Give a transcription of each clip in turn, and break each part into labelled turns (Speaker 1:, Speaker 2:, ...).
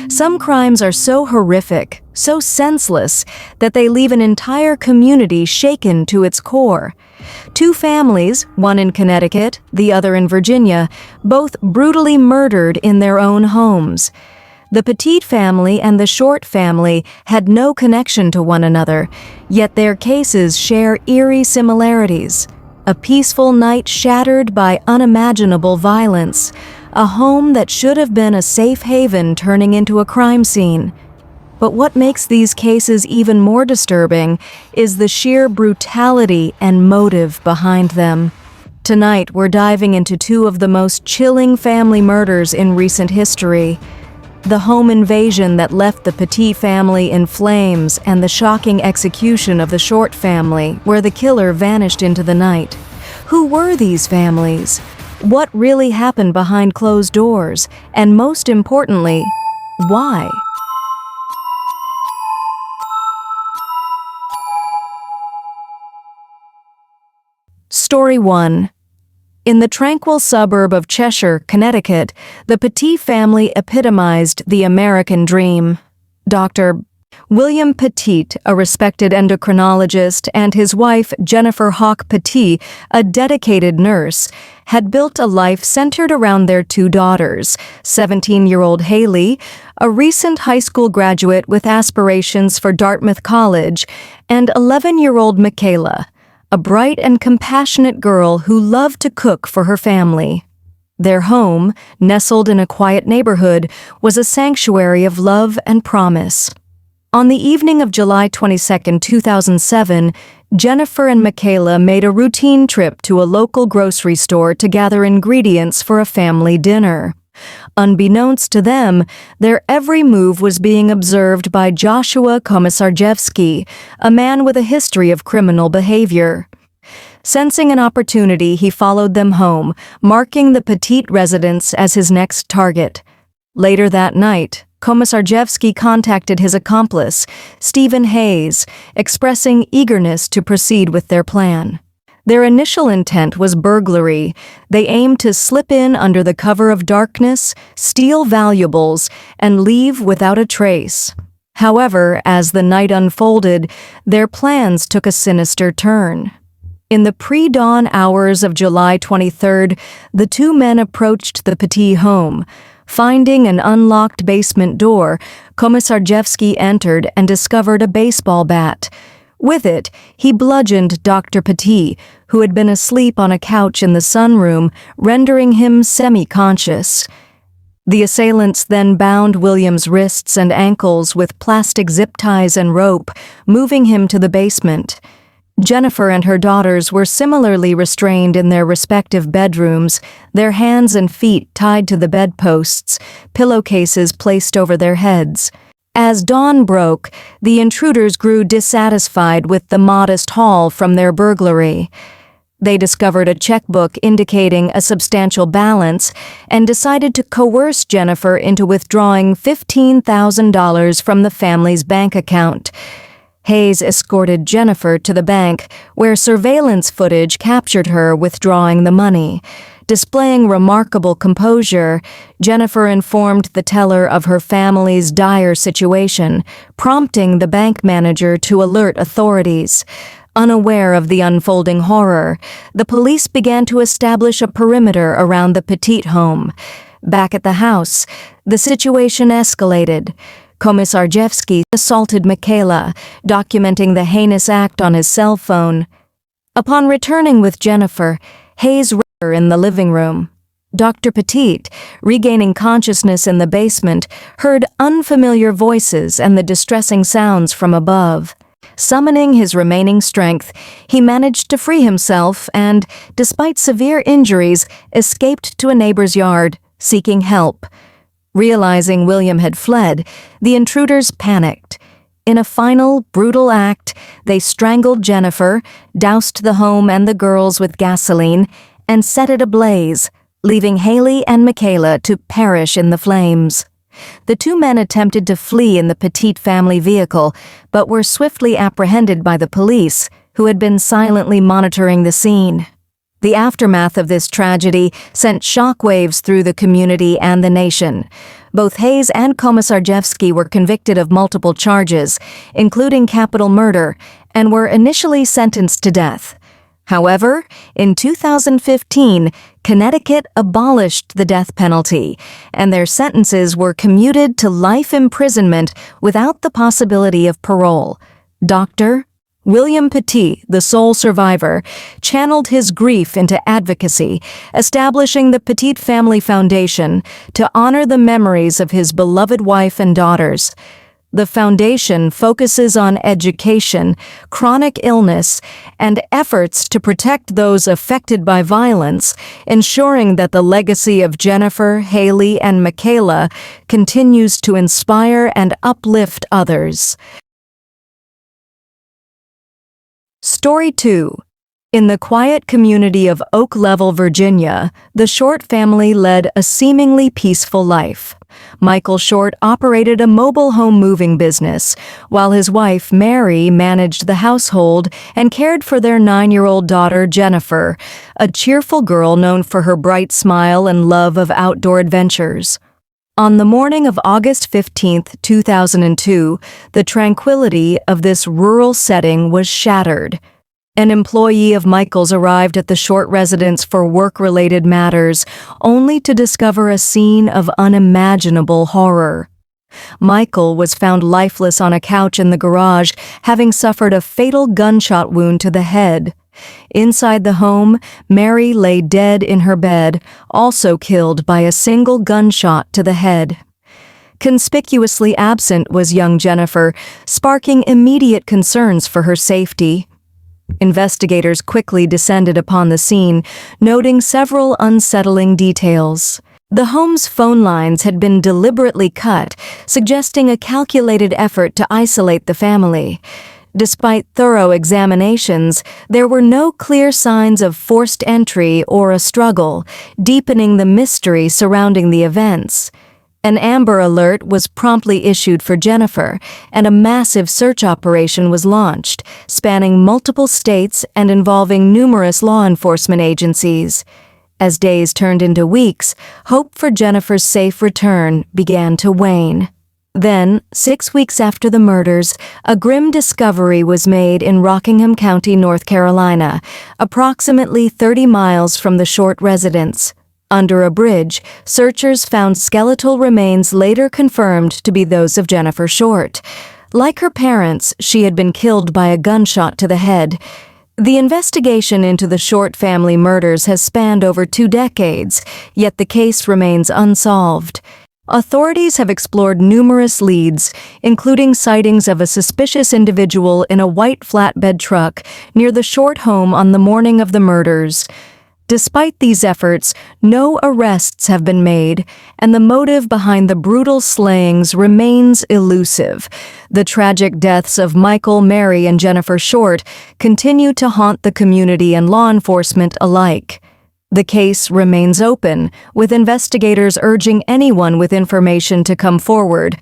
Speaker 1: Some crimes are so horrific, so senseless, that they leave an entire community shaken to its core. Two families, one in Connecticut, the other in Virginia, both brutally murdered in their own homes. The Petit family and the Short family had no connection to one another, yet their cases share eerie similarities. A peaceful night shattered by unimaginable violence. A home that should have been a safe haven turning into a crime scene. But what makes these cases even more disturbing is the sheer brutality and motive behind them. Tonight, we're diving into two of the most chilling family murders in recent history. The home invasion that left the Petit family in flames and the shocking execution of the Short family, where the killer vanished into the night. Who were these families? What really happened behind closed doors? And most importantly, why? Story 1. In the tranquil suburb of Cheshire, Connecticut, the Petit family epitomized the American dream. Dr. William Petit, a respected endocrinologist, and his wife, Jennifer Hawk Petit, a dedicated nurse, had built a life centered around their two daughters, 17-year-old Haley, a recent high school graduate with aspirations for Dartmouth College, and 11-year-old Michaela, a bright and compassionate girl who loved to cook for her family. Their home, nestled in a quiet neighborhood, was a sanctuary of love and promise. On the evening of July 22, 2007, Jennifer and Michaela made a routine trip to a local grocery store to gather ingredients for a family dinner. Unbeknownst to them, their every move was being observed by Joshua Komisarjevsky, a man with a history of criminal behavior. Sensing an opportunity, he followed them home, marking the Petit residence as his next target. Later that night, Komisarjevsky contacted his accomplice, Stephen Hayes, expressing eagerness to proceed with their plan. Their initial intent was burglary. They aimed to slip in under the cover of darkness, steal valuables, and leave without a trace. However, as the night unfolded, their plans took a sinister turn. In the pre-dawn hours of July 23rd, the two men approached the Petit home. Finding an unlocked basement door, Komisarjevsky entered and discovered a baseball bat. With it, he bludgeoned Dr. Petit, who had been asleep on a couch in the sunroom, rendering him semi-conscious. The assailants then bound William's wrists and ankles with plastic zip ties and rope, moving him to the basement. Jennifer and her daughters were similarly restrained in their respective bedrooms, their hands and feet tied to the bedposts, pillowcases placed over their heads. As dawn broke, the intruders grew dissatisfied with the modest haul from their burglary. They discovered a checkbook indicating a substantial balance and decided to coerce Jennifer into withdrawing $15,000 from the family's bank account. Hayes escorted Jennifer to the bank, where surveillance footage captured her withdrawing the money. Displaying remarkable composure, Jennifer informed the teller of her family's dire situation, prompting the bank manager to alert authorities. Unaware of the unfolding horror, the police began to establish a perimeter around the Petit home. Back at the house, the situation escalated. Komisarjevsky assaulted Michaela, documenting the heinous act on his cell phone. Upon returning with Jennifer, Hayes read her in the living room. Dr. Petit, regaining consciousness in the basement, heard unfamiliar voices and the distressing sounds from above. Summoning his remaining strength, he managed to free himself and, despite severe injuries, escaped to a neighbor's yard, seeking help. Realizing William had fled, the intruders panicked. In a final, brutal act, they strangled Jennifer, doused the home and the girls with gasoline, and set it ablaze, leaving Haley and Michaela to perish in the flames. The two men attempted to flee in the Petit family vehicle, but were swiftly apprehended by the police, who had been silently monitoring the scene. The aftermath of this tragedy sent shockwaves through the community and the nation. Both Hayes and Komisarjevsky were convicted of multiple charges, including capital murder, and were initially sentenced to death. However, in 2015, Connecticut abolished the death penalty, and their sentences were commuted to life imprisonment without the possibility of parole. Dr. William Petit, the sole survivor, channeled his grief into advocacy, establishing the Petit Family Foundation to honor the memories of his beloved wife and daughters. The foundation focuses on education, chronic illness, and efforts to protect those affected by violence, ensuring that the legacy of Jennifer, Haley, and Michaela continues to inspire and uplift others. Story 2. In the quiet community of Oak Level, Virginia, the Short family led a seemingly peaceful life. Michael Short operated a mobile home moving business, while his wife, Mary, managed the household and cared for their 9-year-old daughter, Jennifer, a cheerful girl known for her bright smile and love of outdoor adventures. On the morning of August 15, 2002, the tranquility of this rural setting was shattered. An employee of Michael's arrived at the Short residence for work-related matters, only to discover a scene of unimaginable horror. Michael was found lifeless on a couch in the garage, having suffered a fatal gunshot wound to the head. Inside the home, Mary lay dead in her bed, also killed by a single gunshot to the head. Conspicuously absent was young Jennifer, sparking immediate concerns for her safety. Investigators quickly descended upon the scene, noting several unsettling details. The home's phone lines had been deliberately cut, suggesting a calculated effort to isolate the family. Despite thorough examinations, there were no clear signs of forced entry or a struggle, deepening the mystery surrounding the events. An Amber Alert was promptly issued for Jennifer, and a massive search operation was launched, spanning multiple states and involving numerous law enforcement agencies. As days turned into weeks, hope for Jennifer's safe return began to wane. Then, 6 weeks after the murders, a grim discovery was made in Rockingham County, North Carolina, approximately 30 miles from the Short residence. Under a bridge, searchers found skeletal remains later confirmed to be those of Jennifer Short. Like her parents, she had been killed by a gunshot to the head. The investigation into the Short family murders has spanned over 2 decades, yet the case remains unsolved. Authorities have explored numerous leads, including sightings of a suspicious individual in a white flatbed truck near the Short home on the morning of the murders. Despite these efforts, no arrests have been made, and the motive behind the brutal slayings remains elusive. The tragic deaths of Michael, Mary, and Jennifer Short continue to haunt the community and law enforcement alike. The case remains open, with investigators urging anyone with information to come forward,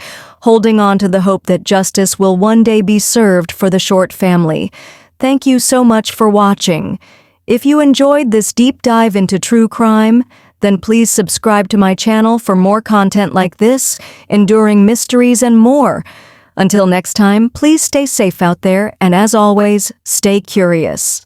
Speaker 1: holding on to the hope that justice will one day be served for the Short family. Thank you so much for watching. If you enjoyed this deep dive into true crime, then please subscribe to my channel for more content like this, enduring mysteries, and more. Until next time, please stay safe out there, and as always, stay curious.